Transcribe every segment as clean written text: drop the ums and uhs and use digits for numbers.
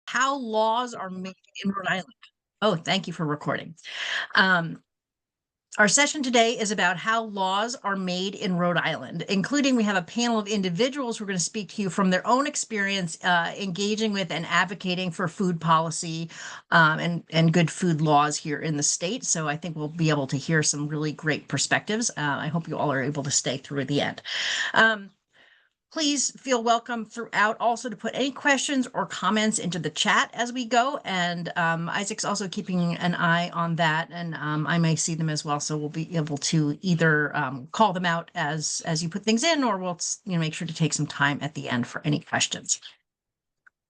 how laws are made in Rhode Island. Oh, thank you for recording. Um, our session today is about how laws are made in Rhode Island, including we have a panel of individuals who are going to speak to you from their own experience engaging with and advocating for food policy and good food laws here in the state. So I think we'll be able to hear some really great perspectives. I hope you all are able to stay through the end. Please feel welcome throughout also to put any questions or comments into the chat as we go. And Isaac's also keeping an eye on that, and I may see them as well. So we'll be able to either call them out as you put things in, or we'll make sure to take some time at the end for any questions.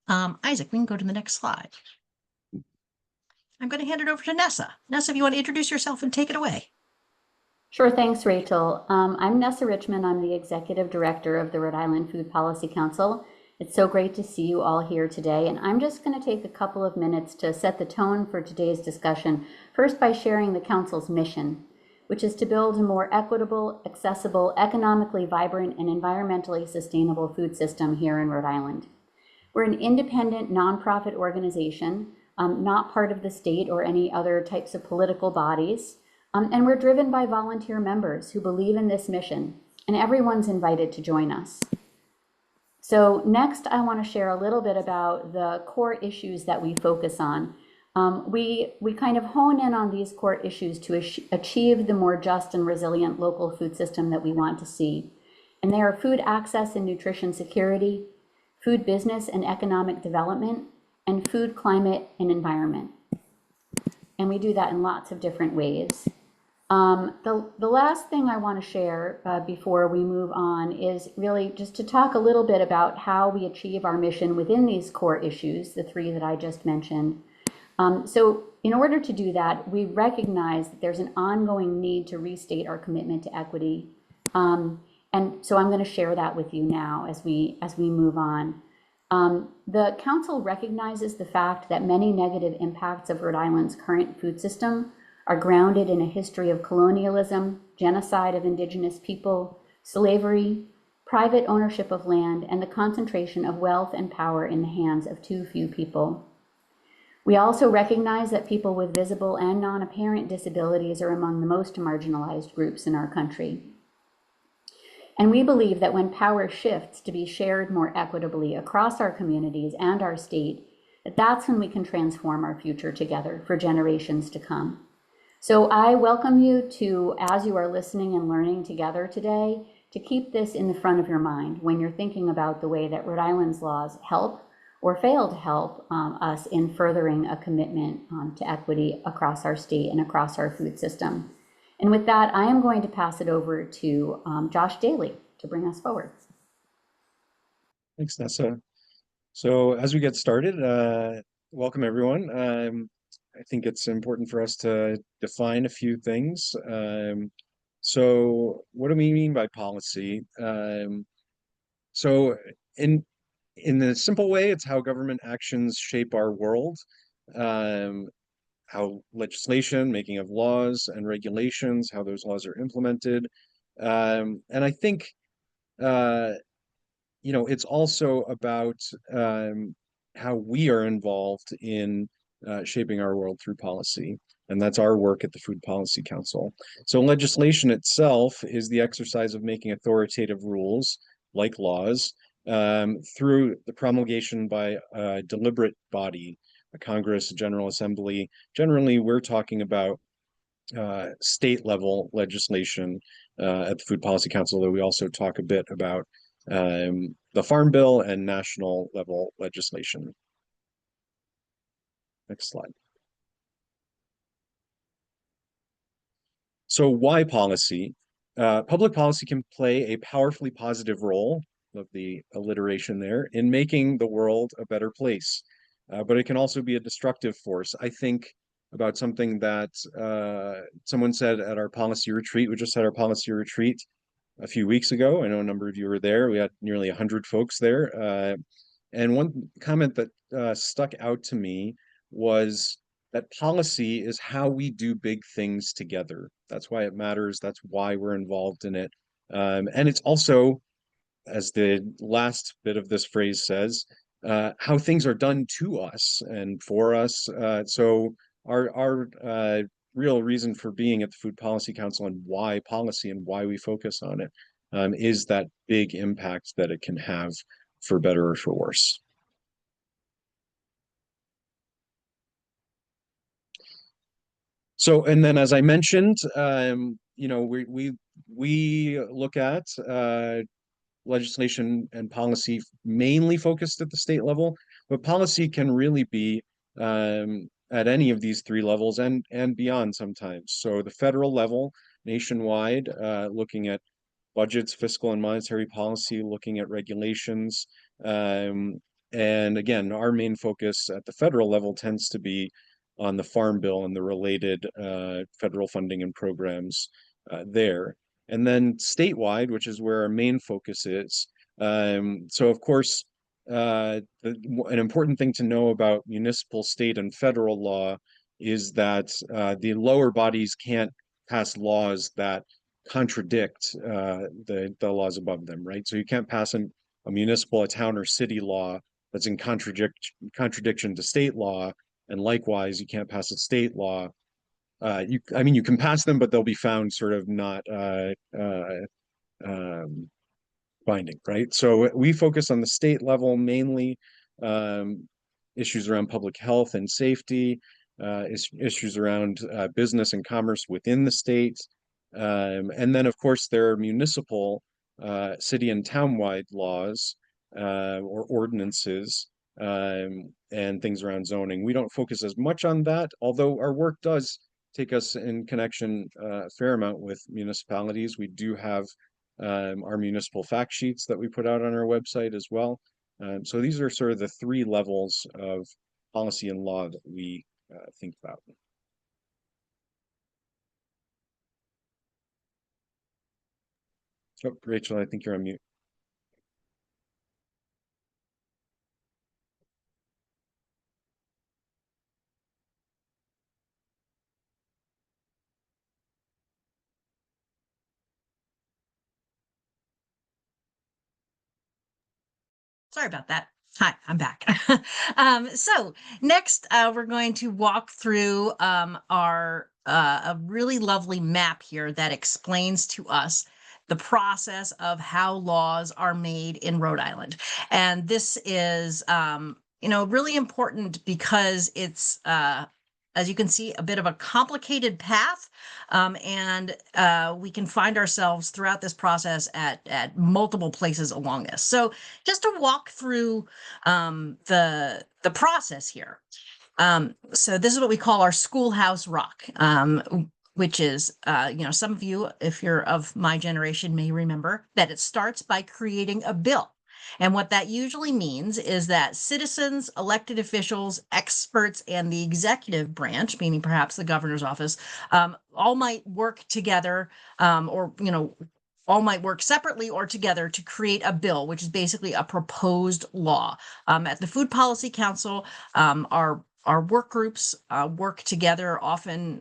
Isaac, we can go to the next slide. I'm going to hand it over to Nessa. Nessa, if you want to introduce yourself and take it away. Sure, thanks, Rachel. I'm Nessa Richmond. I'm the Executive Director of the Rhode Island Food Policy Council. It's so great to see you all here today, and I'm just going to take a couple of minutes to set the tone for today's discussion, first by sharing the Council's mission, which is to build a more equitable, accessible, economically vibrant, and environmentally sustainable food system here in Rhode Island. We're an independent nonprofit organization, not part of the state or any other types of political bodies. And we're driven by volunteer members who believe in this mission, and everyone's invited to join us. So next, I want to share a little bit about the core issues that we focus on. We kind of hone in on these core issues to achieve the more just and resilient local food system that we want to see. And they are food access and nutrition security, food business and economic development, and food, climate, and environment. And we do that in lots of different ways. The last thing I want to share before we move on is really just to talk a little bit about how we achieve our mission within these core issues, the three that I just mentioned. So in order to do that, we recognize that there's an ongoing need to restate our commitment to equity. And so I'm going to share that with you now as we move on. The Council recognizes the fact that many negative impacts of Rhode Island's current food system are grounded in a history of colonialism, genocide of indigenous people, slavery, private ownership of land, and the concentration of wealth and power in the hands of too few people. We also recognize that people with visible and non-apparent disabilities are among the most marginalized groups in our country. And we believe that when power shifts to be shared more equitably across our communities and our state, that's when we can transform our future together for generations to come. So I welcome you to, as you are listening and learning together today, to keep this in the front of your mind when you're thinking about the way that Rhode Island's laws help or fail to help us in furthering a commitment to equity across our state and across our food system. And with that, I am going to pass it over to Josh Daly to bring us forward. Thanks, Nessa. So as we get started, welcome everyone. I think it's important for us to define a few things. So what do we mean by policy? So in the simple way, it's how government actions shape our world, how legislation, making of laws and regulations, how those laws are implemented. And I think, it's also about how we are involved in shaping our world through policy. And that's our work at the Food Policy Council. So legislation itself is the exercise of making authoritative rules, like laws, through the promulgation by a deliberate body, a Congress, a General Assembly. Generally, we're talking about state level legislation at the Food Policy Council, though we also talk a bit about the Farm Bill and national level legislation. Next slide. So why policy? Public policy can play a powerfully positive role, of the alliteration there, in making the world a better place. But it can also be a destructive force. I think about something that someone said at our policy retreat. We just had our policy retreat a few weeks ago. I know a number of you were there. We had nearly 100 folks there. And one comment that stuck out to me was that policy is how we do big things together. That's why it matters. That's why we're involved in it. And it's also, as the last bit of this phrase says, how things are done to us and for us. So our real reason for being at the Food Policy Council and why policy and why we focus on it is that big impact that it can have for better or for worse. So, and then as I mentioned, we look at legislation and policy mainly focused at the state level, but policy can really be at any of these three levels and beyond sometimes. So the federal level, nationwide, looking at budgets, fiscal and monetary policy, looking at regulations. And again, our main focus at the federal level tends to be on the Farm Bill and the related federal funding and programs there. And then statewide, which is where our main focus is. So of course, an important thing to know about municipal, state, and federal law is that the lower bodies can't pass laws that contradict the laws above them, right? So you can't pass a municipal, a town, or city law that's in contradiction to state law, and likewise, you can't pass a state law. I mean, you can pass them, but they'll be found sort of not binding, right? So we focus on the state level mainly, issues around public health and safety, issues around business and commerce within the state. And then, of course, there are municipal, city and townwide laws or ordinances and things around zoning. We don't focus as much on that, although our work does take us in connection a fair amount with municipalities. We do have our municipal fact sheets that we put out on our website as well. So these are sort of the three levels of policy and law that we think about. Oh, Rachel, I think you're on mute. Sorry about that. Hi, I'm back. So next, we're going to walk through our a really lovely map here that explains to us the process of how laws are made in Rhode Island. And this is, really important because it's, as you can see, a bit of a complicated path. And we can find ourselves throughout this process at multiple places along this. So just to walk through the process here. So this is what we call our schoolhouse rock, which is, some of you, if you're of my generation, may remember that it starts by creating a bill. And what that usually means is that citizens, elected officials, experts, and the executive branch, meaning perhaps the governor's office, all might work together, or all might work separately or together to create a bill, which is basically a proposed law. At the Food Policy Council, our work groups work together, often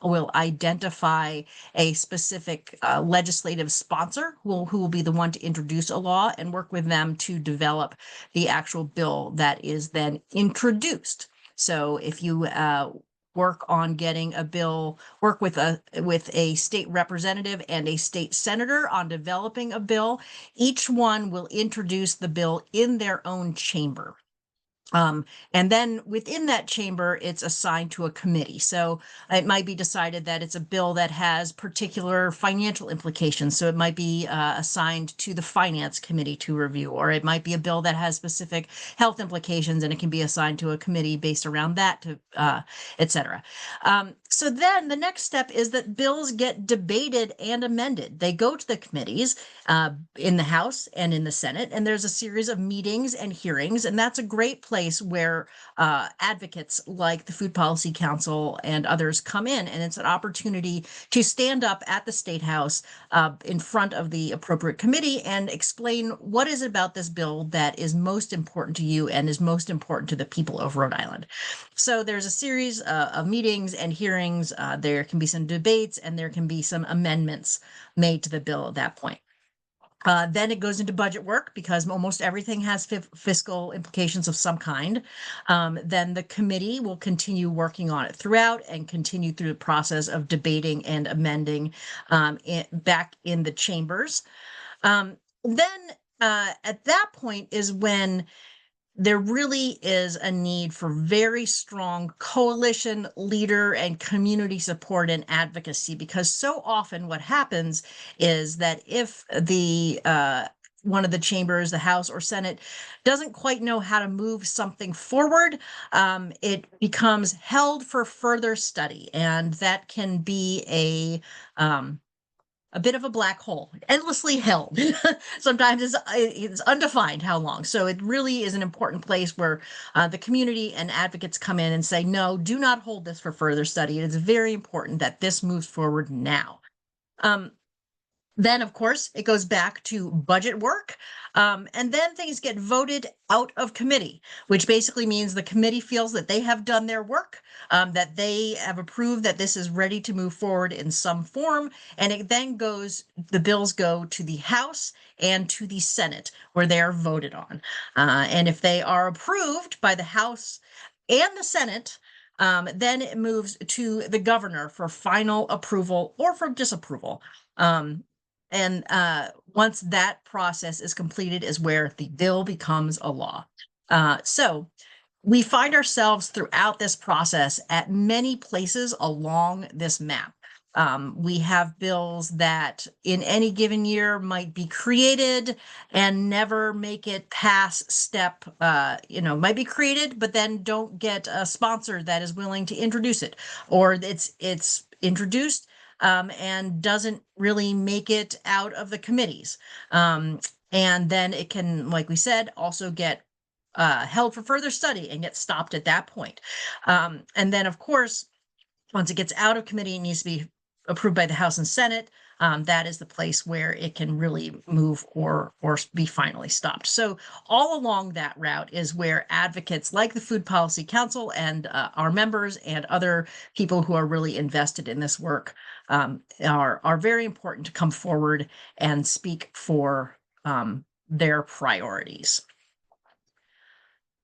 will identify a specific legislative sponsor who will be the one to introduce a law and work with them to develop the actual bill that is then introduced. So if you work on getting a bill, work with a state representative and a state senator on developing a bill, each one will introduce the bill in their own chamber. And then within that chamber, it's assigned to a committee. So it might be decided that it's a bill that has particular financial implications. So it might be assigned to the finance committee to review, or it might be a bill that has specific health implications and it can be assigned to a committee based around that, to et cetera. So then the next step is that bills get debated and amended. They go to the committees in the House and in the Senate, and there's a series of meetings and hearings, and that's a great place where advocates like the Food Policy Council and others come in, and it's an opportunity to stand up at the State House in front of the appropriate committee and explain what is it about this bill that is most important to you and is most important to the people of Rhode Island. So there's a series of meetings and hearings. There can be some debates and there can be some amendments made to the bill at that point. Then it goes into budget work because almost everything has fiscal implications of some kind. Then the committee will continue working on it throughout and continue through the process of debating and amending back in the chambers. Then at that point is when there really is a need for very strong coalition leader and community support and advocacy, because so often what happens is that if the one of the chambers, the House or Senate, doesn't quite know how to move something forward, it becomes held for further study, and that can be a bit of a black hole, endlessly held. Sometimes it's undefined how long. So it really is an important place where the community and advocates come in and say, no, do not hold this for further study. It is very important that this moves forward now. Then, of course, it goes back to budget work. And then things get voted out of committee, which basically means the committee feels that they have done their work, that they have approved that this is ready to move forward in some form. And it then the bills go to the House and to the Senate, where they are voted on. And if they are approved by the House and the Senate, then it moves to the governor for final approval or for disapproval. And once that process is completed is where the bill becomes a law. So we find ourselves throughout this process at many places along this map. We have bills that in any given year might be created and never make it past step, might be created, but then don't get a sponsor that is willing to introduce it, or it's introduced and doesn't really make it out of the committees. And then it can, like we said, also get held for further study and get stopped at that point. And then, of course, once it gets out of committee, it needs to be approved by the House and Senate. That is the place where it can really move or be finally stopped. So all along that route is where advocates like the Food Policy Council and our members and other people who are really invested in this work are very important to come forward and speak for their priorities.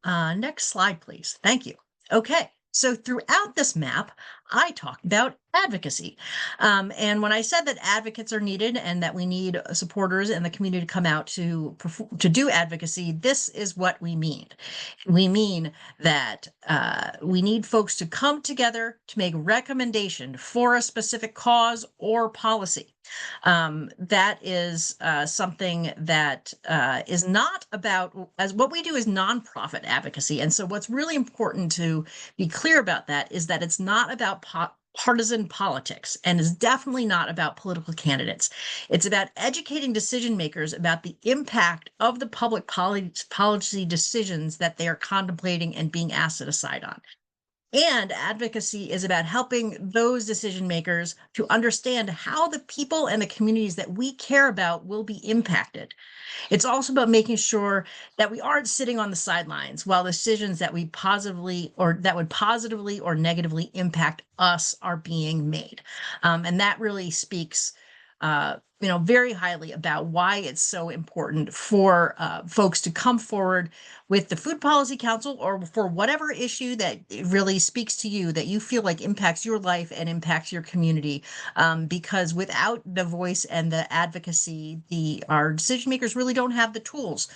Next slide, please. Thank you. Okay. So throughout this map, I talked about advocacy. And when I said that advocates are needed and that we need supporters in the community to come out to do advocacy, this is what we mean. We mean that we need folks to come together to make recommendation for a specific cause or policy. That is something that is not about, as what we do is nonprofit advocacy. And so what's really important to be clear about that is that it's not about partisan politics, and is definitely not about political candidates. It's about educating decision makers about the impact of the public policy decisions that they are contemplating and being asked to decide on. And advocacy is about helping those decision makers to understand how the people and the communities that we care about will be impacted. It's also about making sure that we aren't sitting on the sidelines while decisions that would positively or negatively impact us are being made. And that really speaks very highly about why it's so important for folks to come forward with the Food Policy Council or for whatever issue that really speaks to you, that you feel like impacts your life and impacts your community. Because without the voice and the advocacy, our decision makers really don't have the tools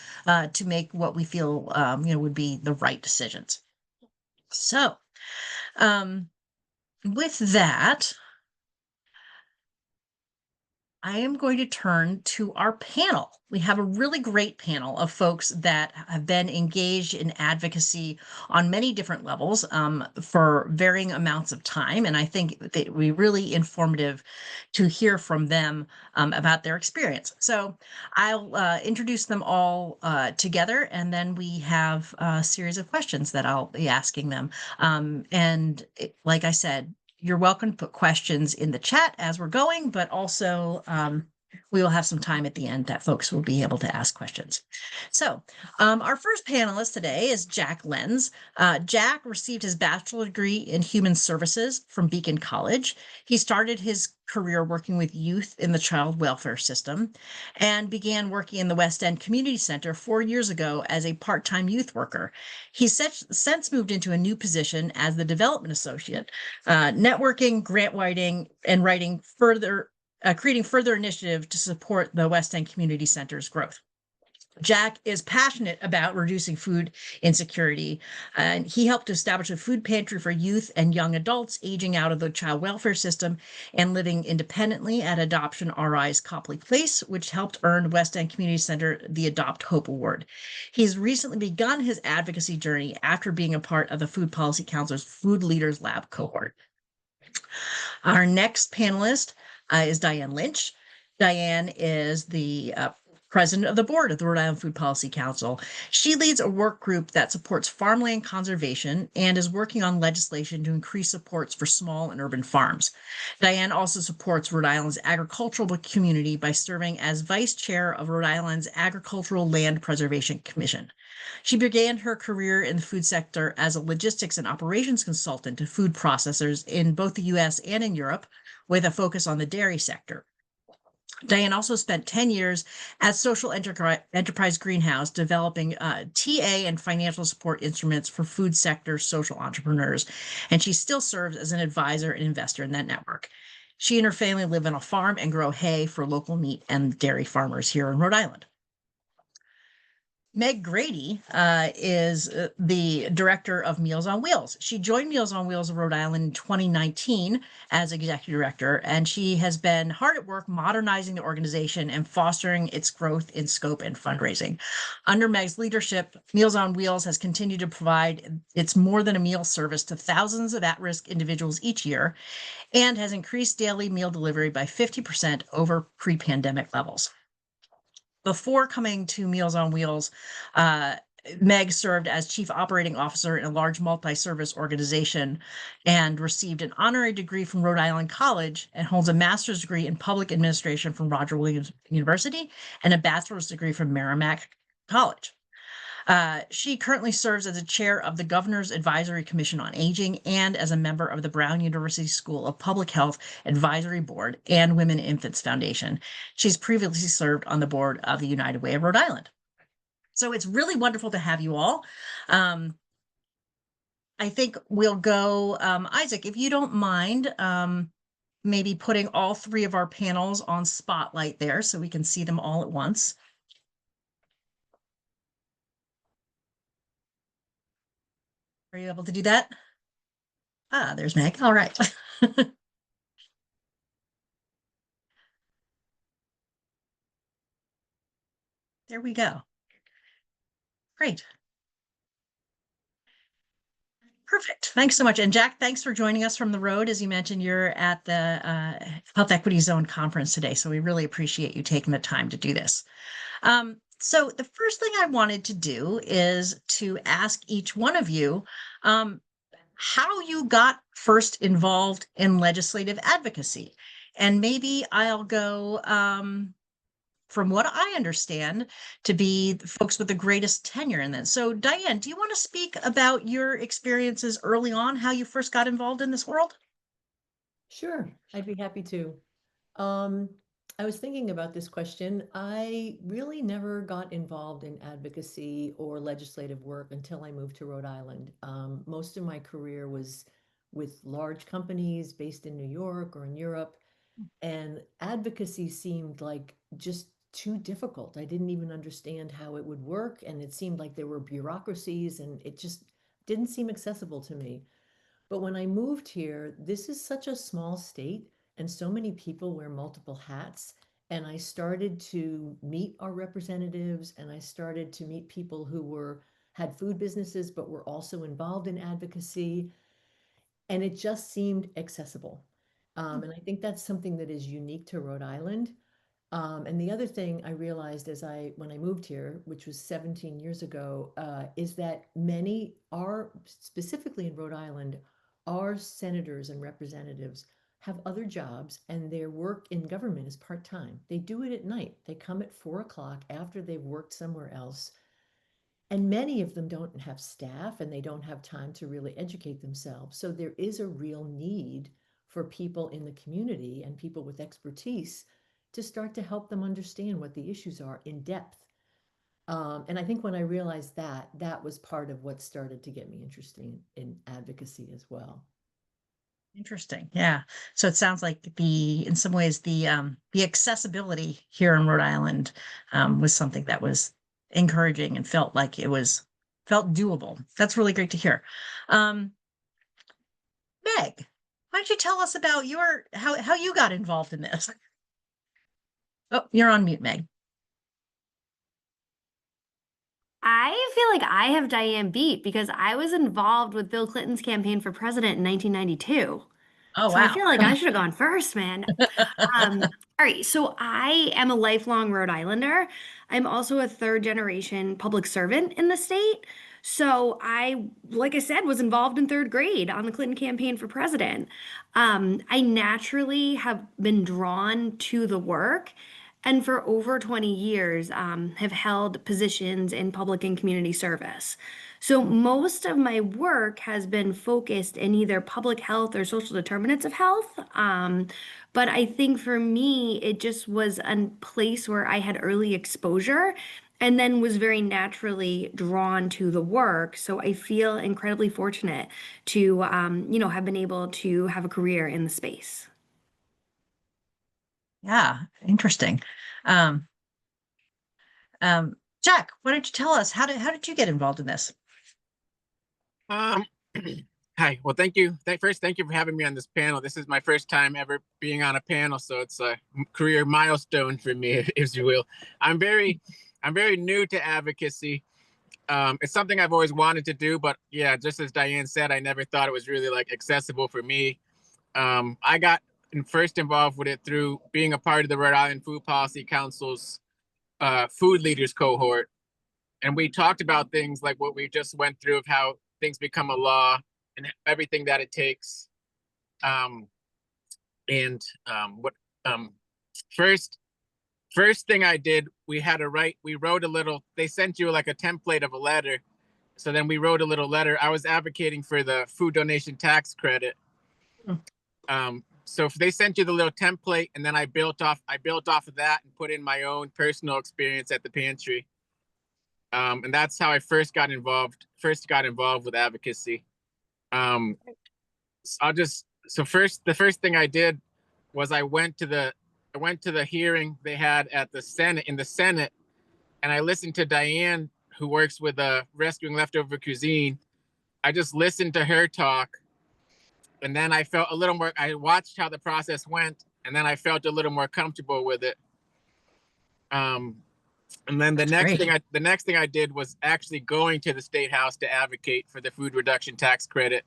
to make what we feel would be the right decisions. So with that, I am going to turn to our panel. We have a really great panel of folks that have been engaged in advocacy on many different levels for varying amounts of time. And I think that it would be really informative to hear from them about their experience. So I'll introduce them all together, and then we have a series of questions that I'll be asking them. Like I said, you're welcome to put questions in the chat as we're going, but also we will have some time at the end that folks will be able to ask questions. So our first panelist today is Jack Lenz. Jack received his bachelor's degree in human services from Beacon College. He started his career working with youth in the child welfare system and began working in the West End Community Center 4 years ago as a part-time youth worker. He's since moved into a new position as the development associate, networking, grant writing, and writing further creating further initiative to support the West End Community Center's growth. Jack is passionate about reducing food insecurity, and he helped to establish a food pantry for youth and young adults aging out of the child welfare system and living independently at Adoption RI's Copley Place, which helped earn West End Community Center the Adopt Hope Award. He's recently begun his advocacy journey after being a part of the Food Policy Council's Food Leaders Lab cohort. Our next panelist is Diane Lynch. Diane is the president of the board of the Rhode Island Food Policy Council. She leads a work group that supports farmland conservation and is working on legislation to increase supports for small and urban farms. Diane also supports Rhode Island's agricultural community by serving as vice chair of Rhode Island's Agricultural Land Preservation Commission. She began her career in the food sector as a logistics and operations consultant to food processors in both the US and in Europe, with a focus on the dairy sector. Diane also spent 10 years at Social Enterprise Greenhouse developing TA and financial support instruments for food sector social entrepreneurs, and she still serves as an advisor and investor in that network. She and her family live on a farm and grow hay for local meat and dairy farmers here in Rhode Island. Meg Grady is the director of Meals on Wheels. She joined Meals on Wheels of Rhode Island in 2019 as executive director, and she has been hard at work modernizing the organization and fostering its growth in scope and fundraising. Under Meg's leadership, Meals on Wheels has continued to provide its more than a meal service to thousands of at-risk individuals each year and has increased daily meal delivery by 50% over pre-pandemic levels. Before coming to Meals on Wheels, Meg served as chief operating officer in a large multi-service organization and received an honorary degree from Rhode Island College and holds a master's degree in public administration from Roger Williams University and a bachelor's degree from Merrimack College. She currently serves as a chair of the Governor's Advisory Commission on Aging and as a member of the Brown University School of Public Health Advisory Board and Women and Infants Foundation. She's previously served on the board of the United Way of Rhode Island. So it's really wonderful to have you all. I think we'll go, Isaac, if you don't mind, maybe putting all three of our panels on Spotlight there so we can see them all at once. Are you able to do that? Ah, there's Meg. All right. There we go. Great. Perfect. Thanks so much. And Jack, thanks for joining us from the road. As you mentioned, you're at the Health Equity Zone conference today, so we really appreciate you taking the time to do this. So the first thing I wanted to do is to ask each one of you how you got first involved in legislative advocacy. And maybe I'll go from what I understand to be the folks with the greatest tenure in this. So Diane, do you want to speak about your experiences early on, how you first got involved in this world? Sure, I'd be happy to. I was thinking about this question. I really never got involved in advocacy or legislative work until I moved to Rhode Island. Most of my career was with large companies based in New York or in Europe, and advocacy seemed like just too difficult. I didn't even understand how it would work, and it seemed like there were bureaucracies, and it just didn't seem accessible to me. But when I moved here, this is such a small state, and so many people wear multiple hats. And I started to meet our representatives, and I started to meet people who had food businesses, but were also involved in advocacy. And it just seemed accessible. And I think that's something that is unique to Rhode Island. And the other thing I realized when I moved here, which was 17 years ago, is that many are, specifically in Rhode Island, our senators and representatives have other jobs and their work in government is part-time. They do it at night. They come at 4 o'clock after they've worked somewhere else. And many of them don't have staff and they don't have time to really educate themselves. So there is a real need for people in the community and people with expertise to start to help them understand what the issues are in depth. And I think when I realized that, that was part of what started to get me interested in advocacy as well. Interesting. Yeah. So it sounds like in some ways, the accessibility here in Rhode Island, was something that was encouraging and felt doable. That's really great to hear. Um, Meg, why don't you tell us about how you got involved in this? Oh, you're on mute, Meg. I feel like I have Diane beat because I was involved with Bill Clinton's campaign for president in 1992. Oh, So I wow. feel like I should have gone first, man. All right, so I am a lifelong Rhode Islander. I'm also a third generation public servant in the state. So I, like I said, was involved in third grade on the Clinton campaign for president. I naturally have been drawn to the work and for over 20 years have held positions in public and community service. So most of my work has been focused in either public health or social determinants of health. But I think for me, it just was a place where I had early exposure and then was very naturally drawn to the work. So I feel incredibly fortunate to, have been able to have a career in the space. Yeah, interesting. Um, Jack, why don't you tell us how did you get involved in this? Um, Hi. Well, thank you. Thank you for having me on this panel. This is my first time ever being on a panel, so it's a career milestone for me, if you will. I'm very new to advocacy. It's something I've always wanted to do, but yeah, just as Diane said, I never thought it was really like accessible for me. I got first involved with it through being a part of the Rhode Island Food Policy Council's food leaders cohort, and we talked about things like what we just went through of how things become a law and everything that it takes. What first thing I did, we wrote a little, they sent you like a template of a letter. So then we wrote a little letter. I was advocating for the food donation tax credit. So if they sent you the little template, and then I built off of that and put in my own personal experience at the pantry. And that's how I first got involved with advocacy. The first thing I did was I went to the hearing they had at the Senate, and I listened to Diane, who works with Rescuing Leftover Cuisine. I just listened to her talk, and then I felt a little more, I watched how the process went, and then I felt a little more comfortable with it. And then the next thing I did was actually going to the State House to advocate for the food reduction tax credit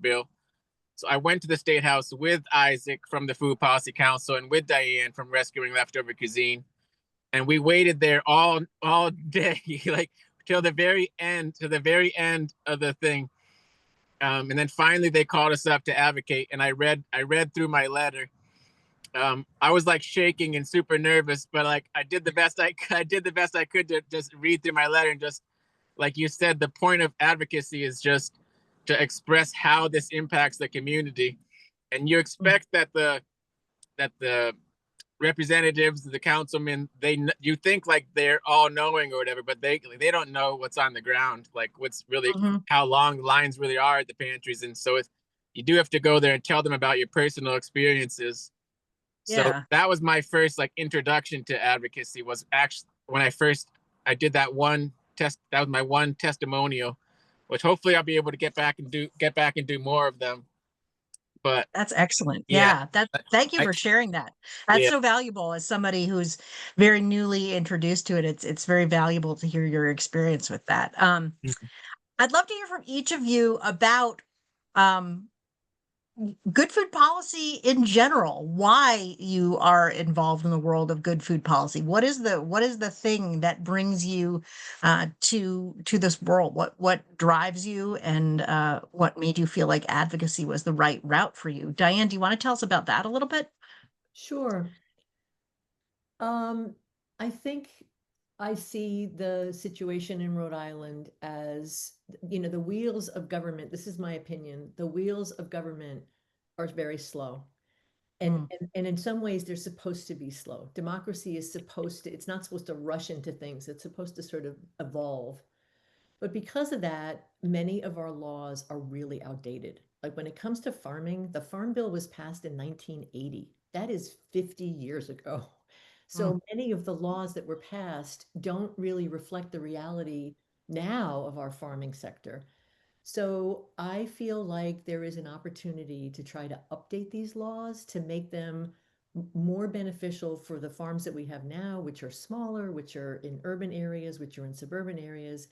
bill. So I went to the State House with Isaac from the Food Policy Council and with Diane from Rescuing Leftover Cuisine, and we waited there all day, like till the very end of the thing. And then finally they called us up to advocate, and I read through my letter. I was like shaking and super nervous, but like I did the best I could to just read through my letter, and just like you said, the point of advocacy is just to express how this impacts the community. And you expect that the representatives, the councilmen, you think like they're all knowing or whatever, but they don't know what's on the ground, like what's really how long lines really are at the pantries. And so you do have to go there and tell them about your personal experiences. So that was my first like introduction to advocacy, was actually when I did that one test. That was my one testimonial, which hopefully I'll be able to get back and do more of them. But That's excellent. Yeah. Thank you for sharing that. That's so valuable as somebody who's very newly introduced to it. It's very valuable to hear your experience with that. I'd love to hear from each of you about good food policy in general, why you are involved in the world of good food policy. What is the thing that brings you to this world? What drives you, and what made you feel like advocacy was the right route for you? Diane, do you want to tell us about that a little bit? Sure. I think I see the situation in Rhode Island as, the wheels of government, this is my opinion, the wheels of government are very slow. And in some ways, they're supposed to be slow. Democracy is supposed to, it's not supposed to rush into things. It's supposed to sort of evolve. But because of that, many of our laws are really outdated. Like when it comes to farming, the Farm Bill was passed in 1980. That is 50 years ago. So many of the laws that were passed don't really reflect the reality now of our farming sector. So I feel like there is an opportunity to try to update these laws to make them more beneficial for the farms that we have now, which are smaller, which are in urban areas, which are in suburban areas.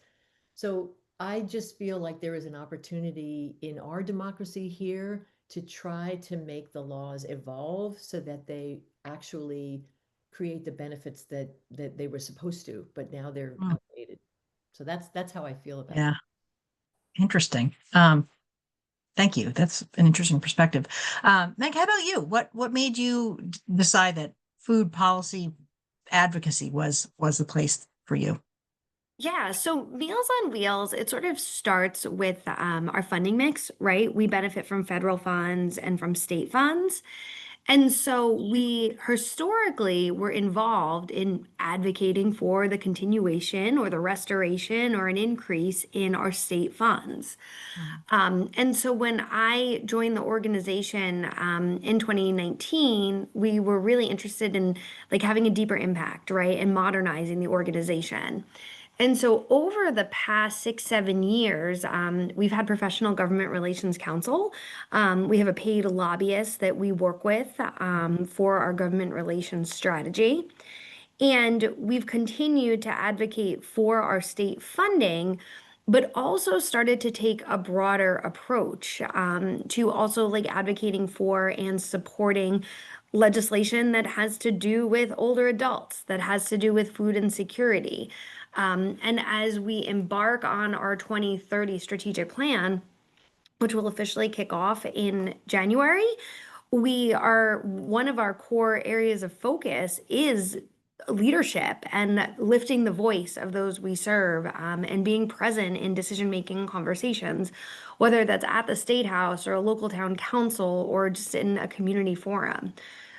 So I just feel like there is an opportunity in our democracy here to try to make the laws evolve so that they actually create the benefits that they were supposed to, but now they're Mm. outdated. So that's how I feel about it. Yeah, interesting. Thank you. That's an interesting perspective. Meg, how about you? What made you decide that food policy advocacy was the place for you? Yeah, so Meals on Wheels, it sort of starts with our funding mix, right? We benefit from federal funds and from state funds. And so we historically were involved in advocating for the continuation or the restoration or an increase in our state funds. And so when I joined the organization in 2019, we were really interested in like having a deeper impact, right? And modernizing the organization. And so over the past 6, 7 years, we've had Professional Government Relations Council. We have a paid lobbyist that we work with for our government relations strategy. And we've continued to advocate for our state funding, but also started to take a broader approach to also like advocating for and supporting legislation that has to do with older adults, that has to do with food insecurity. And as we embark on our 2030 strategic plan, which will officially kick off in January, one of our core areas of focus is leadership and lifting the voice of those we serve, and being present in decision-making conversations, whether that's at the State House or a local town council or just in a community forum.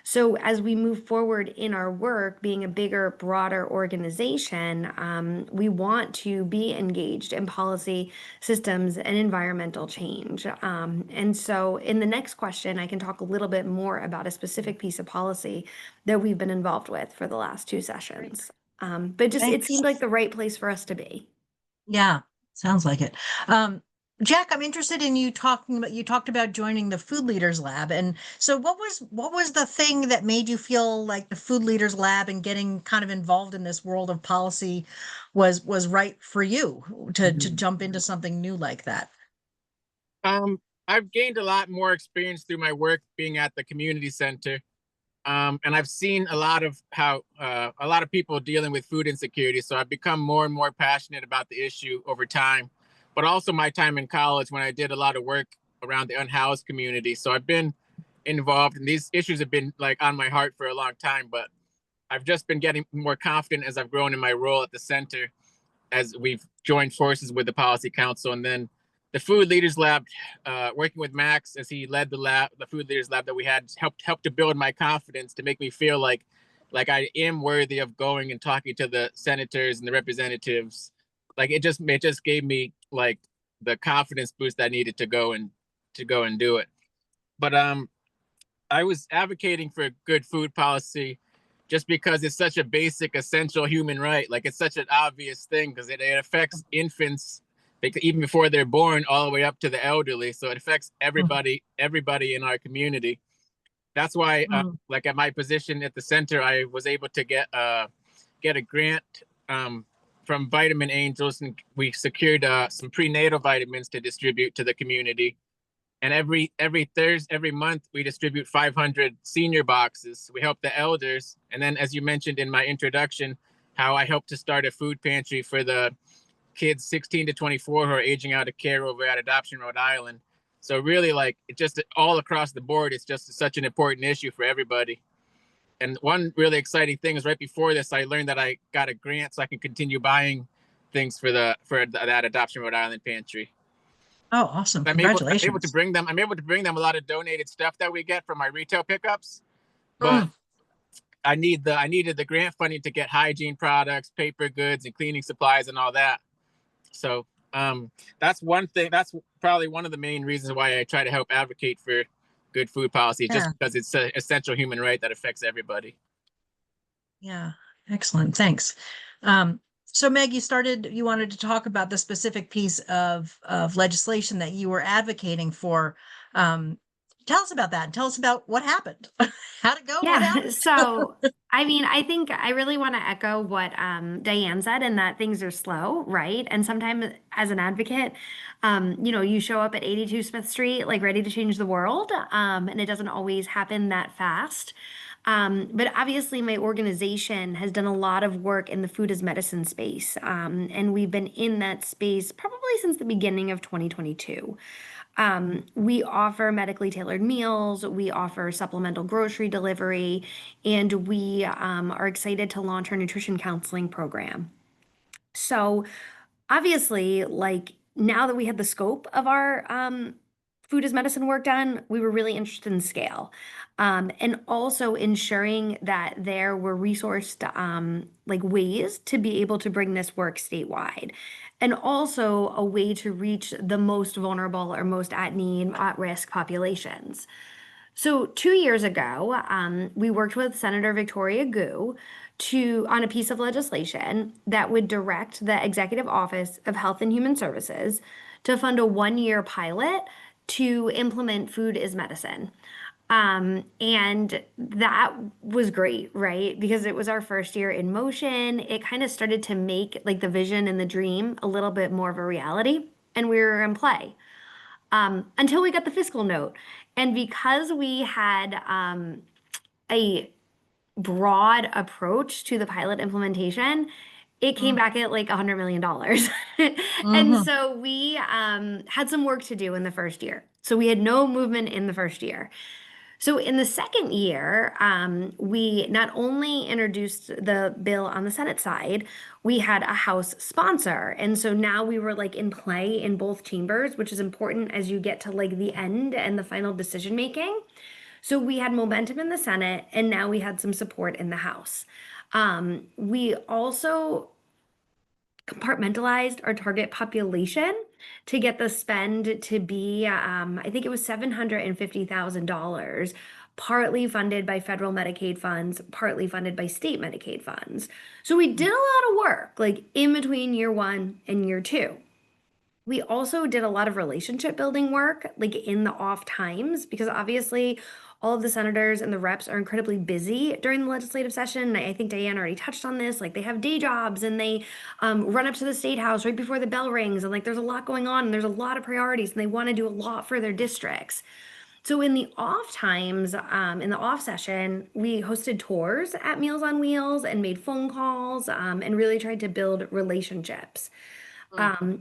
So as we move forward in our work, being a bigger, broader organization, we want to be engaged in policy, systems, and environmental change. And so in the next question, I can talk a little bit more about a specific piece of policy that we've been involved with for the last 2 sessions. But just, it Thanks. seemed like the right place for us to be. Yeah, sounds like it. Jack, I'm interested in you talked about joining the Food Leaders Lab. And so what was the thing that made you feel like the Food Leaders Lab and getting kind of involved in this world of policy was right for you to jump into something new like that? I've gained a lot more experience through my work being at the community center. And I've seen a lot of how a lot of people dealing with food insecurity. So I've become more and more passionate about the issue over time, but also my time in college when I did a lot of work around the unhoused community. So I've been involved, and these issues have been like on my heart for a long time, but I've just been getting more confident as I've grown in my role at the center, as we've joined forces with the Policy Council. And then the Food Leaders Lab, working with Max as he led the Food Leaders Lab that we had, helped to build my confidence, to make me feel like I am worthy of going and talking to the senators and the representatives. Like it just gave me like the confidence boost I needed to go and do it. But I was advocating for good food policy just because it's such a basic, essential human right. Like it's such an obvious thing because it affects infants even before they're born all the way up to the elderly. So it affects everybody in our community. That's why, like at my position at the center, I was able to get a grant from Vitamin Angels, and we secured some prenatal vitamins to distribute to the community. And every month we distribute 500 senior boxes. We help the elders. And then, as you mentioned in my introduction, how I helped to start a food pantry for the kids 16 to 24 who are aging out of care over at Adoption Rhode Island. So really, like, it just all across the board, it's just such an important issue for everybody. And one really exciting thing is right before this, I learned that I got a grant so I can continue buying things for that Adoption Rhode Island pantry. Oh, awesome. I'm able to Congratulations. bring them. I'm able to bring them a lot of donated stuff that we get from my retail pickups, but I needed the grant funding to get hygiene products, paper goods, and cleaning supplies and all that. So that's one thing. That's probably one of the main reasons why I try to help advocate for good food policy, just because it's an essential human right that affects everybody. Yeah, excellent. Thanks. So Meg, you wanted to talk about the specific piece of legislation that you were advocating for. Tell us about that. Tell us about what happened. How'd it go? What Yeah. happened? So, I mean, I think I really want to echo what Diane said, and that things are slow, right? And sometimes as an advocate, you show up at 82 Smith Street, like ready to change the world, and it doesn't always happen that fast. But obviously, my organization has done a lot of work in the food as medicine space, and we've been in that space probably since the beginning of 2022. We offer medically tailored meals, we offer supplemental grocery delivery, and we are excited to launch our nutrition counseling program. So, obviously, like now that we had the scope of our food as medicine work done, we were really interested in scale. And also ensuring that there were resourced like ways to be able to bring this work statewide. And also a way to reach the most vulnerable or most at need, at risk populations. So 2 years ago, we worked with Senator Victoria Gu on a piece of legislation that would direct the Executive Office of Health and Human Services to fund a 1-year pilot to implement food as medicine. And that was great, right? Because it was our first year in motion. It kind of started to make like the vision and the dream a little bit more of a reality, and we were in play. Until we got the fiscal note. And because we had a broad approach to the pilot implementation, it came back at like $100 million. And so we had some work to do in the first year. So we had no movement in the first year. So in the second year, we not only introduced the bill on the Senate side, we had a House sponsor. And so now we were like in play in both chambers, which is important as you get to like the end and the final decision making. So we had momentum in the Senate, and now we had some support in the House. We also compartmentalized our target population to get the spend to be, I think it was $750,000, partly funded by federal Medicaid funds, partly funded by state Medicaid funds. So we did a lot of work, like in between year 1 and year 2. We also did a lot of relationship building work, like in the off times, because obviously all of the senators and the reps are incredibly busy during the legislative session. I think Diane already touched on this. Like they have day jobs and they run up to the State House right before the bell rings. And like there's a lot going on and there's a lot of priorities and they want to do a lot for their districts. So in the off times, in the off session, we hosted tours at Meals on Wheels and made phone calls and really tried to build relationships.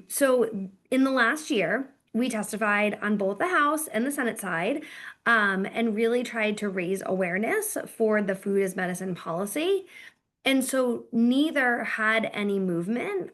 So in the last year, we testified on both the House and the Senate side and really tried to raise awareness for the food as medicine policy. And so neither had any movement.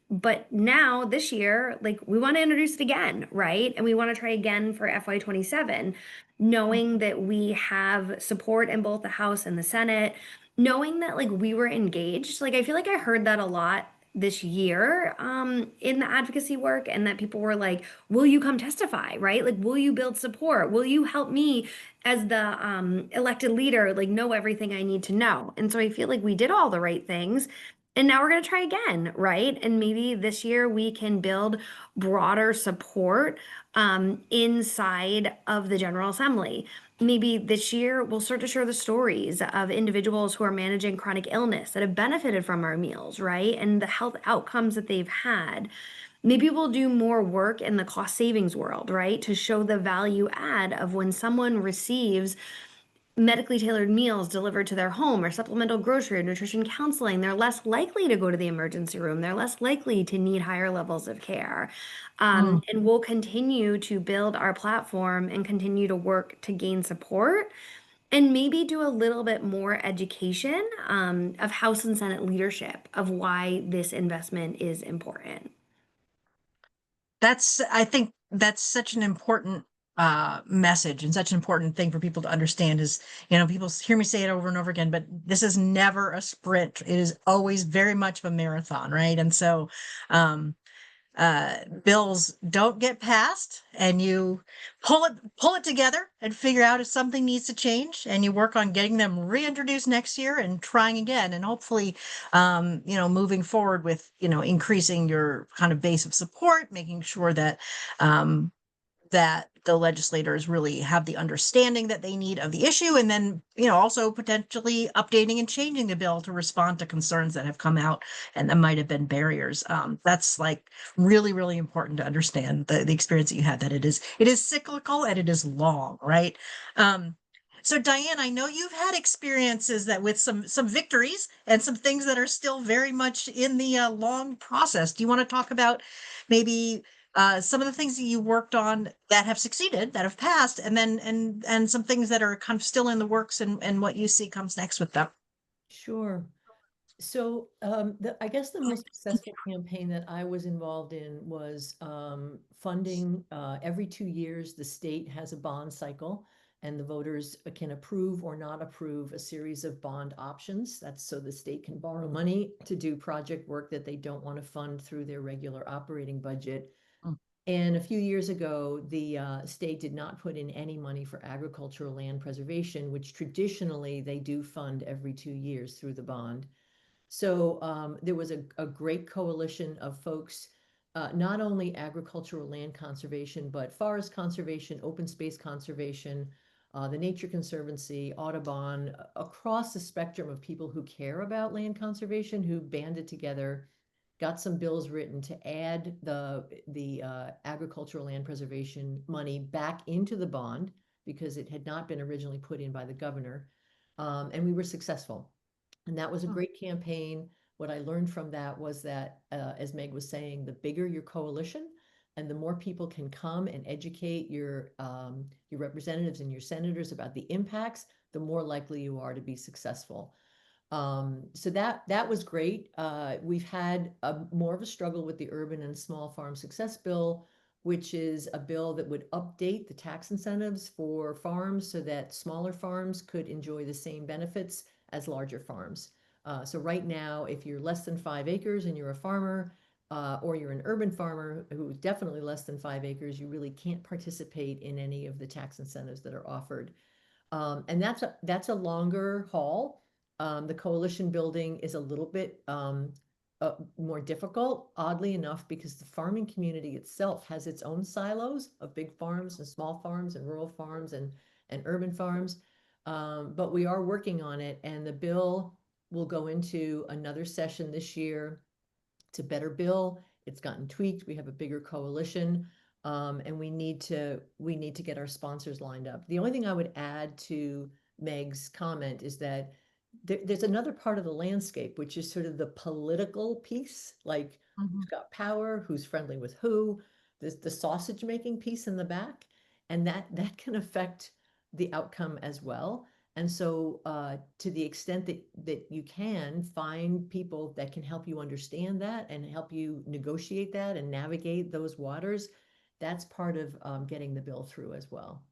But now this year, like we want to introduce it again, right? And we want to try again for FY27, knowing that we have support in both the House and the Senate, knowing that like we were engaged. Like I feel like I heard that a lot this year in the advocacy work, and that people were like, will you come testify, right? Like, will you build support? Will you help me as the elected leader, like know everything I need to know? And so I feel like we did all the right things. And now we're going to try again, right? And maybe this year we can build broader support inside of the General Assembly. Maybe this year we'll start to share the stories of individuals who are managing chronic illness that have benefited from our meals, right? And the health outcomes that they've had. maybe we'll do more work in the cost savings world, right? To show the value add of when someone receives medically tailored meals delivered to their home or supplemental grocery or nutrition counseling, they're less likely to go to the emergency room. They're less likely to need higher levels of care. And we'll continue to build our platform and continue to work to gain support and maybe do a little bit more education of House and Senate leadership of why this investment is important. I think that's such an important message and such an important thing for people to understand is, people hear me say it over and over again, but this is never a sprint. It is always very much of a marathon, right? And so bills don't get passed, and you pull it together and figure out if something needs to change, and you work on getting them reintroduced next year and trying again, and hopefully moving forward with increasing your kind of base of support, making sure that that the legislators really have the understanding that they need of the issue, and then also potentially updating and changing the bill to respond to concerns that have come out and that might have been barriers. That's like really, really important to understand the experience that you had, that it is cyclical and it is long, right? So Diane, I know you've had experiences that with some victories and some things that are still very much in the long process. Do you want to talk about maybe some of the things that you worked on that have succeeded, that have passed, and then and some things that are kind of still in the works, and what you see comes next with them? Sure. So I guess the most successful campaign that I was involved in was funding. Every 2 years, the state has a bond cycle, and the voters can approve or not approve a series of bond options. That's so the state can borrow money to do project work that they don't want to fund through their regular operating budget. And a few years ago, the state did not put in any money for agricultural land preservation, which traditionally they do fund every 2 years through the bond. So there was a great coalition of folks, not only agricultural land conservation, but forest conservation, open space conservation, the Nature Conservancy, Audubon, across the spectrum of people who care about land conservation, who banded together, got some bills written to add the agricultural land preservation money back into the bond because it had not been originally put in by the governor. And we were successful. And that was a great campaign. What I learned from that was that, as Meg was saying, the bigger your coalition and the more people can come and educate your representatives and your senators about the impacts, the more likely you are to be successful. So that was great. We've had more of a struggle with the Urban and Small Farm Success Bill, which is a bill that would update the tax incentives for farms so that smaller farms could enjoy the same benefits as larger farms. So right now, if you're less than 5 acres and you're a farmer, or you're an urban farmer who's definitely less than 5 acres, you really can't participate in any of the tax incentives that are offered. And that's a longer haul. The coalition building is a little bit more difficult, oddly enough, because the farming community itself has its own silos of big farms and small farms and rural farms and urban farms. But we are working on it, and the bill will go into another session this year. It's a better bill. It's gotten tweaked. We have a bigger coalition. And we need to get our sponsors lined up. The only thing I would add to Meg's comment is that there's another part of the landscape, which is sort of the political piece, like who's got power, who's friendly with who, the sausage making piece in the back, and that can affect the outcome as well. And so to the extent that you can find people that can help you understand that and help you negotiate that and navigate those waters, that's part of getting the bill through as well.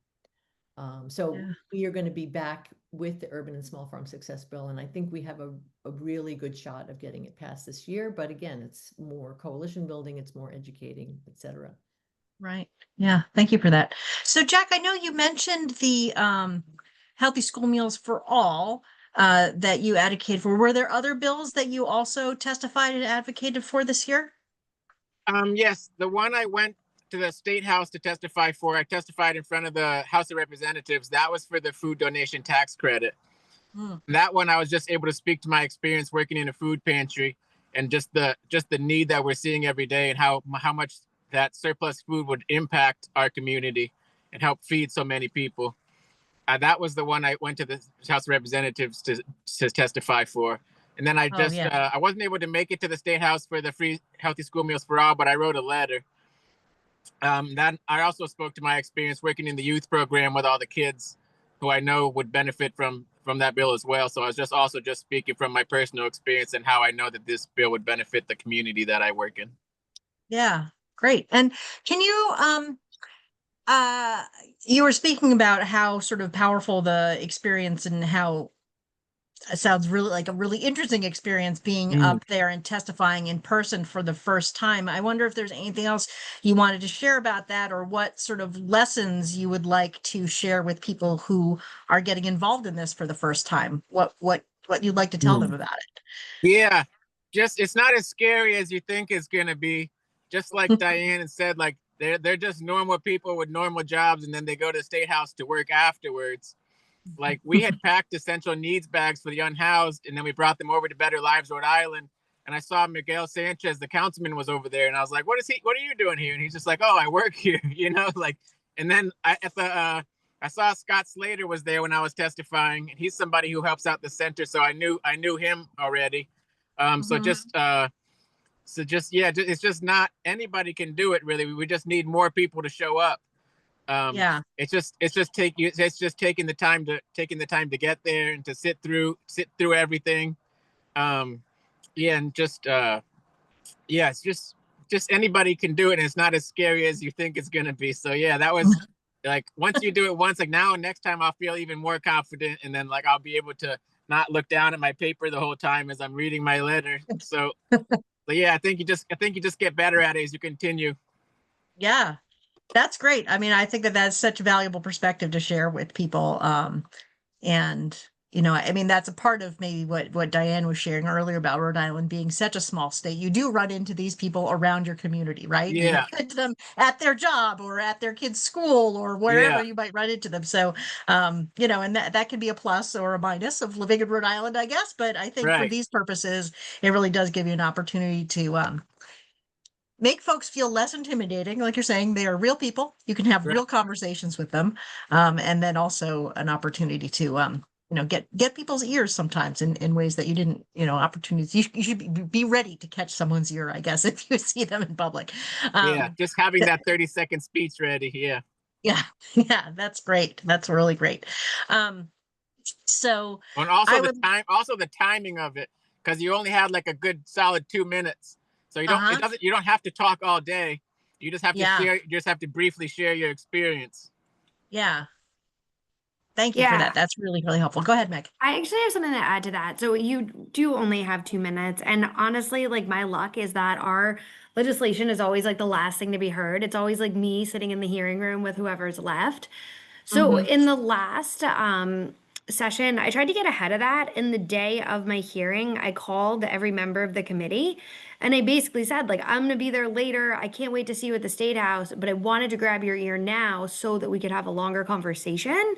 So we are going to be back with the Urban and Small Farm Success Bill, and I think we have a really good shot of getting it passed this year. But again, it's more coalition building, it's more educating, et cetera. Right. Yeah. Thank you for that. So Jack, I know you mentioned the Healthy School Meals for All that you advocated for. Were there other bills that you also testified and advocated for this year? Yes, the one I went to the State House to testify for, I testified in front of the House of Representatives. That was for the food donation tax credit. That one, I was just able to speak to my experience working in a food pantry and just the need that we're seeing every day, and how much that surplus food would impact our community and help feed so many people. That was the one I went to the House of Representatives to testify for. And then I Oh, just yeah. I wasn't able to make it to the State House for the free healthy school meals for all, but I wrote a letter. That I also spoke to my experience working in the youth program with all the kids who I know would benefit from that bill as well. So I was just speaking from my personal experience and how I know that this bill would benefit the community that I work in. Yeah, great. And can you you were speaking about how sort of powerful the experience and how it sounds really like a really interesting experience being up there and testifying in person for the first time. I wonder if there's anything else you wanted to share about that, or what sort of lessons you would like to share with people who are getting involved in this for the first time. What you'd like to tell them about it. Yeah, just it's not as scary as you think it's gonna be. Just like Diane had said, like they're just normal people with normal jobs, and then they go to the State House to work afterwards. Like we had packed essential needs bags for the unhoused, and then we brought them over to Better Lives Rhode Island. And I saw Miguel Sanchez, the councilman, was over there, and I was like, "What are you doing here?" And he's just like, "Oh, I work here," like. And then I saw Scott Slater was there when I was testifying, and he's somebody who helps out the center, so I knew him already. So yeah, it's just not anybody can do it really. We just need more people to show up. Yeah. It's just taking the time to get there and to sit through everything. Yeah, and it's just anybody can do it, and it's not as scary as you think it's gonna be. So yeah, that was like once you do it once, like now next time I'll feel even more confident, and then like I'll be able to not look down at my paper the whole time as I'm reading my letter. So but yeah, I think you just get better at it as you continue. Yeah. That's great. I mean, I think that that's such a valuable perspective to share with people. And I mean, that's a part of maybe what Diane was sharing earlier about Rhode Island being such a small state. You do run into these people around your community, right? You Yeah, run into them at their job or at their kid's school or wherever yeah, you might run into them. So, and that can be a plus or a minus of living in Rhode Island, I guess. But I think for right, these purposes, it really does give you an opportunity to make folks feel less intimidating. Like you're saying, they are real people. You can have right, real conversations with them. And then also an opportunity to, get people's ears sometimes in ways that you didn't, opportunities. You should be ready to catch someone's ear, I guess, if you see them in public. yeah. Um, Just having th- that 30-second speech ready. Yeah, yeah, yeah, that's great. That's really great. Um, so and I would, also the timing of it, because you only had like a good solid 2 minutes, so uh-huh, you don't have to talk all day. You just have to yeah, share. You just have to briefly share your experience. yeah. Thank you for that. Yeah. That's really, really helpful. Go ahead, Meg. I actually have something to add to that. So you do only have 2 minutes. And honestly, like my luck is that our legislation is always like the last thing to be heard. It's always like me sitting in the hearing room with whoever's left. So Mm-hmm. in the last session, I tried to get ahead of that. In the day of my hearing, I called every member of the committee and I basically said, like, I'm going to be there later. I can't wait to see you at the State House, but I wanted to grab your ear now so that we could have a longer conversation.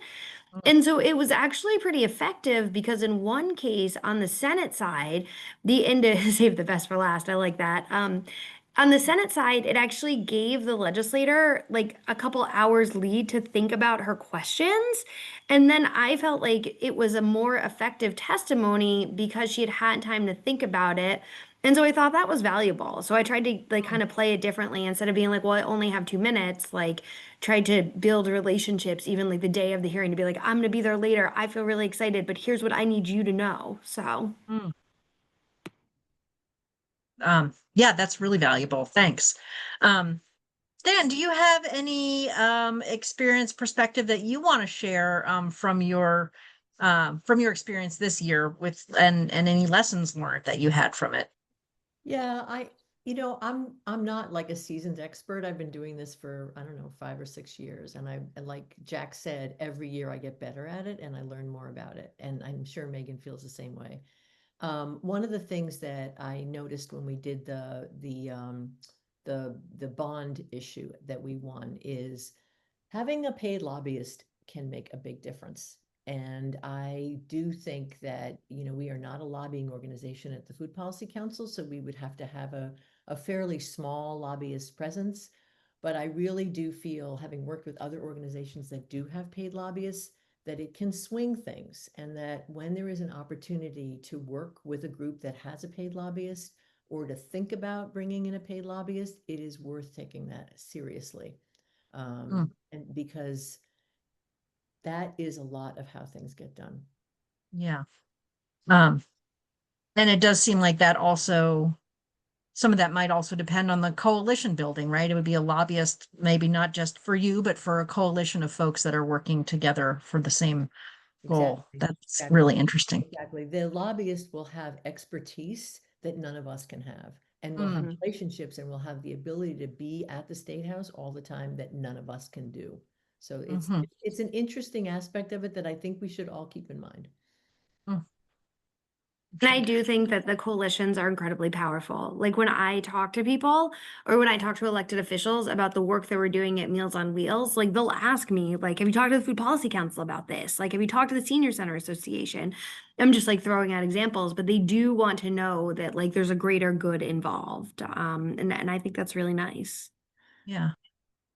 And so it was actually pretty effective because in one case on the Senate side, the end save the best for last. I like that. On the Senate side, it actually gave the legislator like a couple hours lead to think about her questions. And then I felt like it was a more effective testimony because she had had time to think about it. And so I thought that was valuable. So I tried to like kind of play it differently instead of being like, well, I only have 2 minutes, like tried to build relationships even like the day of the hearing to be like, I'm gonna be there later. I feel really excited, but here's what I need you to know. So Mm. Yeah, that's really valuable. Thanks. Dan, do you have any experience perspective that you want to share from your experience this year with and any lessons learned that you had from it? Yeah, I'm not like a seasoned expert. I've been doing this for, I don't know, 5 or 6 years. And like Jack said, every year I get better at it and I learn more about it. And I'm sure Megan feels the same way. One of the things that I noticed when we did the bond issue that we won is having a paid lobbyist can make a big difference. And I do think that, we are not a lobbying organization at the Food Policy Council, so we would have to have a fairly small lobbyist presence. But I really do feel, having worked with other organizations that do have paid lobbyists, that it can swing things, and that when there is an opportunity to work with a group that has a paid lobbyist, or to think about bringing in a paid lobbyist, it is worth taking that seriously. And because that is a lot of how things get done. Yeah. And it does seem like that also, some of that might also depend on the coalition building, right? It would be a lobbyist, maybe not just for you, but for a coalition of folks that are working together for the same goal. Exactly. That's Exactly. really interesting. Exactly. The lobbyist will have expertise that none of us can have, and will have relationships, and will have the ability to be at the State House all the time that none of us can do. So it's an interesting aspect of it that I think we should all keep in mind. And I do think that the coalitions are incredibly powerful. Like when I talk to people or when I talk to elected officials about the work that we're doing at Meals on Wheels, like they'll ask me, like, have you talked to the Food Policy Council about this? Like, have you talked to the Senior Center Association? I'm just like throwing out examples, but they do want to know that like there's a greater good involved. And I think that's really nice. Yeah,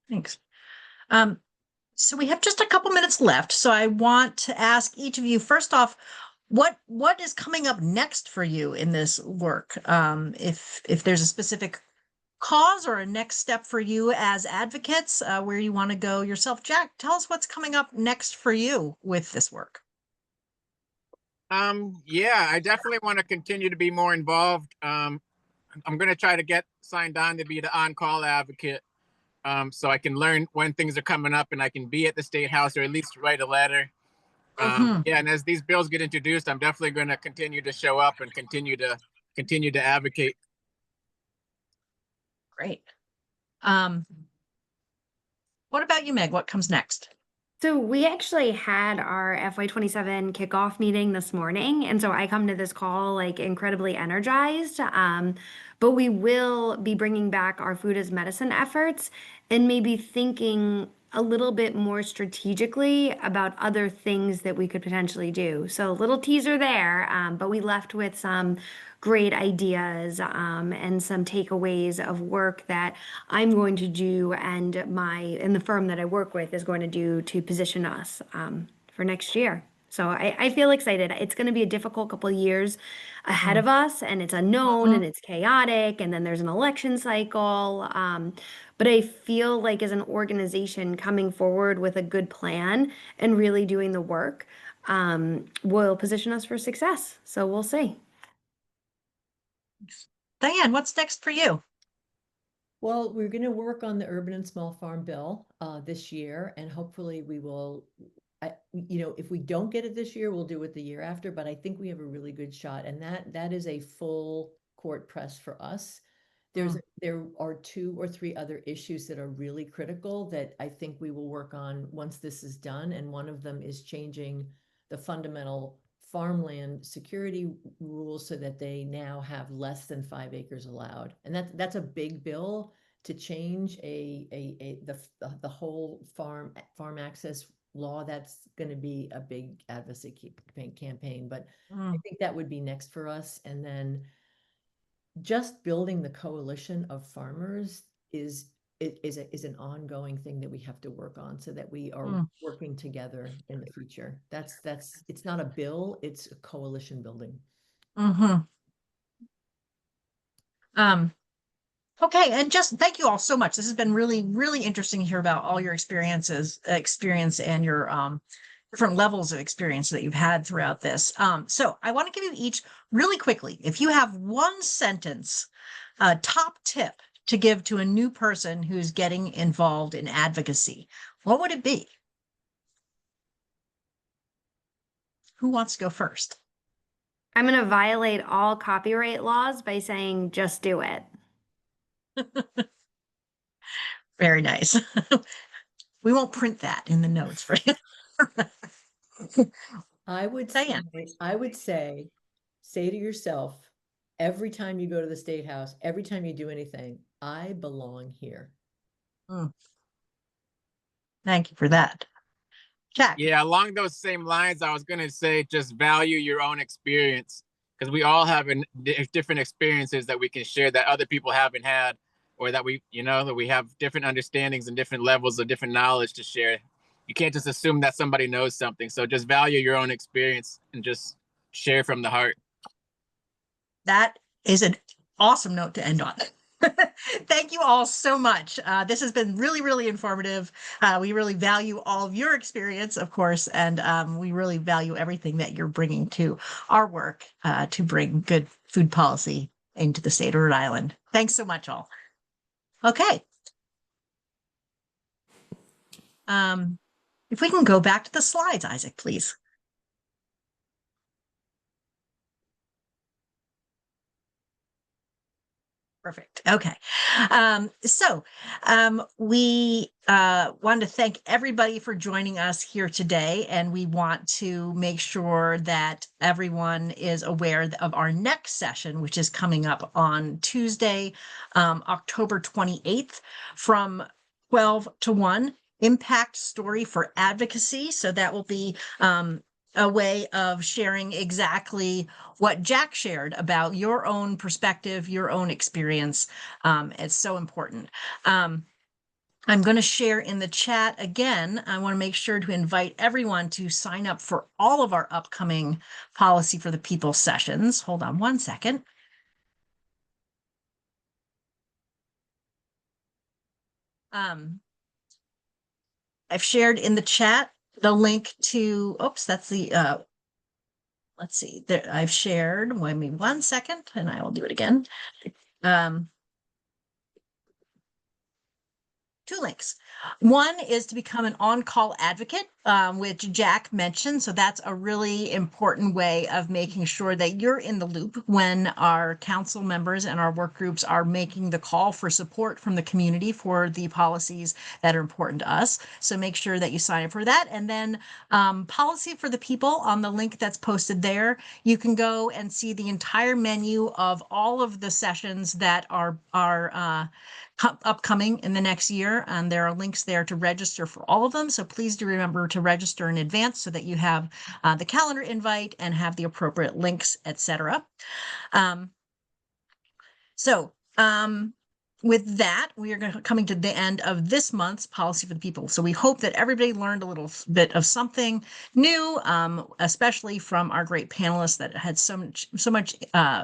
thanks. So we have just a couple minutes left. So I want to ask each of you, first off, what is coming up next for you in this work? If there's a specific cause or a next step for you as advocates, where you want to go yourself. Jack, tell us what's coming up next for you with this work. Yeah, I definitely want to continue to be more involved. I'm going to try to get signed on to be the on-call advocate, so I can learn when things are coming up and I can be at the State House or at least write a letter. Yeah, and as these bills get introduced, I'm definitely going to continue to show up and continue to advocate. Great. What about you, Meg? What comes next? So we actually had our FY27 kickoff meeting this morning, and so I come to this call like incredibly energized. But we will be bringing back our food as medicine efforts and maybe thinking a little bit more strategically about other things that we could potentially do. So a little teaser there, but we left with some great ideas and some takeaways of work that I'm going to do and the firm that I work with is going to do to position us for next year. So I feel excited. It's going to be a difficult couple of years ahead of us, and it's unknown and it's chaotic, and then there's an election cycle. But I feel like as an organization coming forward with a good plan and really doing the work will position us for success. So we'll see. Diane, what's next for you? Well, we're going to work on the urban and small farm bill this year, and hopefully we will, if we don't get it this year, we'll do it the year after, but I think we have a really good shot, and that is a full court press for us. There are 2 or 3 other issues that are really critical that I think we will work on once this is done, and one of them is changing the fundamental farmland security rules so that they now have less than 5 acres allowed. And that's a big bill to change the whole farm access law. That's going to be a big advocacy campaign, but I think that would be next for us. And then just building the coalition of farmers is an ongoing thing that we have to work on so that we are working together in the future. It's not a bill, it's a coalition building. Okay, and just thank you all so much. This has been really, really interesting to hear about all your experience and your different levels of experience that you've had throughout this. So I want to give you each really quickly, if you have one sentence, top tip to give to a new person who's getting involved in advocacy, what would it be? Who wants to go first? I'm going to violate all copyright laws by saying just do it. Very nice. We won't print that in the notes for you. I would say, say to yourself, every time you go to the State House, every time you do anything, I belong here. Thank you for that. Jack. Yeah, along those same lines, I was gonna say just value your own experience because we all have different experiences that we can share that other people haven't had, or that that we have different understandings and different levels of different knowledge to share. You can't just assume that somebody knows something. So just value your own experience and just share from the heart. That is an awesome note to end on. Thank you all so much. This has been really, really informative. We really value all of your experience, of course, and we really value everything that you're bringing to our work to bring good food policy into the state of Rhode Island. Thanks so much, all. Okay. If we can go back to the slides, Isaac, please. Perfect. Okay. We want to thank everybody for joining us here today, and we want to make sure that everyone is aware of our next session, which is coming up on Tuesday, October 28th from 12 to 1, Impact Story for Advocacy. So that will be a way of sharing exactly what Jack shared about your own perspective, your own experience. It's so important. I'm going to share in the chat again. I want to make sure to invite everyone to sign up for all of our upcoming Policy for the People sessions. Hold on one second. I've shared in the chat the link to, oops, that's the, let's see, there, I've shared, wait me 1 second, and I will do it again. Two links. One is to become an on-call advocate, which Jack mentioned. So that's a really important way of making sure that you're in the loop when our council members and our work groups are making the call for support from the community for the policies that are important to us. So make sure that you sign up for that. And then Policy for the People, on the link that's posted there, you can go and see the entire menu of all of the sessions that are upcoming in the next year, and there are links there to register for all of them. So please do remember to register in advance so that you have the calendar invite and have the appropriate links, etc. With that, we are coming to the end of this month's Policy for the People. So we hope that everybody learned a little bit of something new, especially from our great panelists that had so much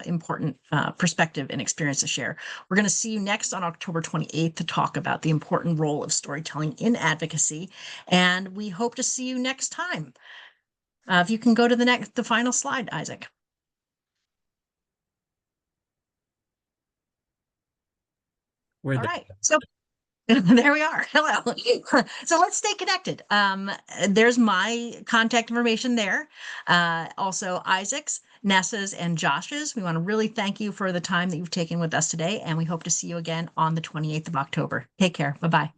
important perspective and experience to share. We're going to see you next on October 28th to talk about the important role of storytelling in advocacy, and we hope to see you next time. If you can go to the final slide, Isaac. All right, so there we are. Hello. So let's stay connected. There's my contact information there. Also Isaac's, Nessa's, and Josh's. We want to really thank you for the time that you've taken with us today, and we hope to see you again on the 28th of October. Take care. Bye-bye.